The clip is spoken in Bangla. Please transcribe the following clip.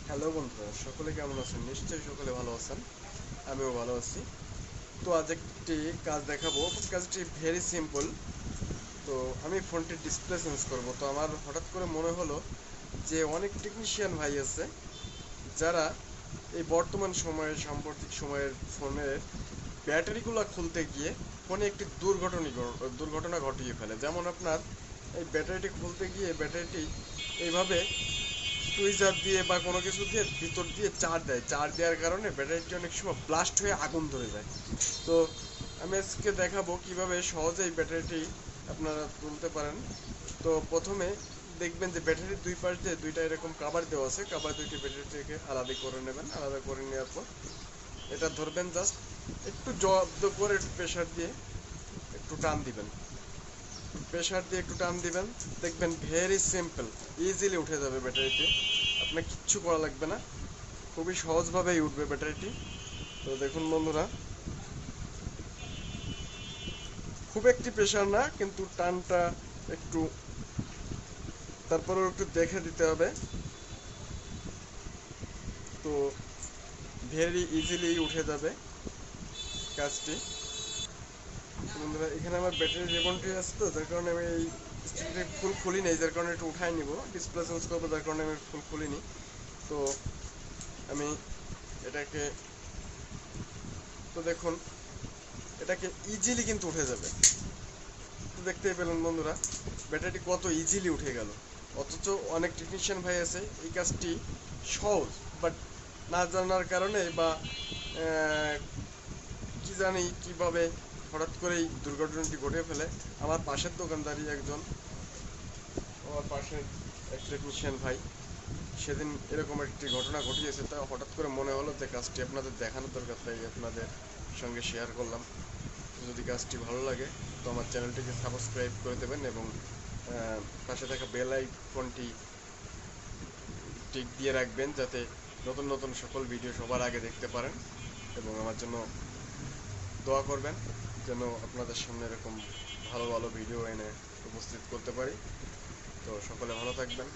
হ্যালো বন্ধুরা, সকলে কেমন আছেন? নিশ্চয়ই সকলে ভালো আছেন। আমিও ভালো আছি। তো আজ একটি কাজ দেখাবো। কাজটি ভেরি সিম্পল। তো আমি ফোনটির ডিসপ্লে চেঞ্জ করব। তো আমার হঠাৎ করে মনে হলো যে অনেক টেকনিশিয়ান ভাই আছে যারা এই বর্তমান সময়ে সাম্প্রতিক সময়ের ফোনের ব্যাটারিগুলো খুলতে গিয়ে ফোনে একটি দুর্ঘটনা ঘটিয়ে ফেলে। যেমন আপনার এই ব্যাটারিটি খুলতে গিয়ে ব্যাটারিটি এইভাবে টুইজার দিয়ে বা কোনো কিছু দিয়ে ভিতর দিয়ে চার্জ দেওয়ার কারণে ব্যাটারিটি অনেক সময় ব্লাস্ট হয়ে আগুন ধরে যায়। তো আমি আজকে দেখাবো কিভাবে সহজেই ব্যাটারিটি আপনারা তুলতে পারেন। তো প্রথমে দেখবেন যে ব্যাটারির দুই পাশ দিয়ে দুইটা এরকম কাভার দেওয়া আছে, কাভার দুইটি ব্যাটারিটিকে আলাদা করে নেবেন। আলাদা করে নেওয়ার পর এটা ধরবেন, জাস্ট একটু জব্দ করে একটু প্রেশার দিয়ে একটু টান দিবেন। একটু টান দিবেন, দেখবেন ভেরি সিম্পল, ইজিলি উঠে যাবে ব্যাটারিটি। আপনার কিচ্ছু করা লাগবে না, খুবই সহজভাবেই উঠবে ব্যাটারিটি। তো দেখুন বন্ধুরা, খুব একটি প্রেশার না, কিন্তু টানটা একটু তারপরেও একটু দেখে দিতে হবে। তো ভেরি ইজিলি উঠে যাবে কাজটি। বন্ধুরা, এখানে আমার ব্যাটারি রিবনটি আছে, তো যার কারণে আমি এই স্টিকটি ফুল খুলি নেই, যার কারণে একটু উঠাই নিব। ডিসপ্লে চেঞ্জ করবো, যার কারণে আমি ফুল খুলিনি। তো আমি এটাকে, তো দেখুন এটাকে ইজিলি কিন্তু উঠে যাবে। তো দেখতেই পেলেন বন্ধুরা, ব্যাটারিটি কত ইজিলি উঠে গেল। অথচ অনেক টেকনিশিয়ান ভাই আছে এই কাজটি সহজ, বাট না জানার কারণে বা কি জানি কিভাবে হঠাৎ করেই দুর্ঘটনাটি ঘটে ফেলে। আমার পাশের দোকানদারই একজন, আমার পাশের এক টেকনিশিয়ান ভাই, সেদিন এরকম একটি ঘটনা ঘটিয়েছে। তা হঠাৎ করে মনে হলো যে কাজটি আপনাদের দেখানোর দরকার, তাই আপনাদের সঙ্গে শেয়ার করলাম। যদি কাজটি ভালো লাগে তো আমার চ্যানেলটিকে সাবস্ক্রাইব করে দেবেন এবং পাশে থাকা বেল আইকনটি টিক দিয়ে রাখবেন, যাতে নতুন নতুন সকল ভিডিও সবার আগে দেখতে পারেন। এবং আমার জন্য দোয়া করবেন যেন আপনাদের সামনে এরকম ভালো ভালো ভিডিও এনে উপস্থিত করতে পারি। তো সকলে ভালো থাকবেন।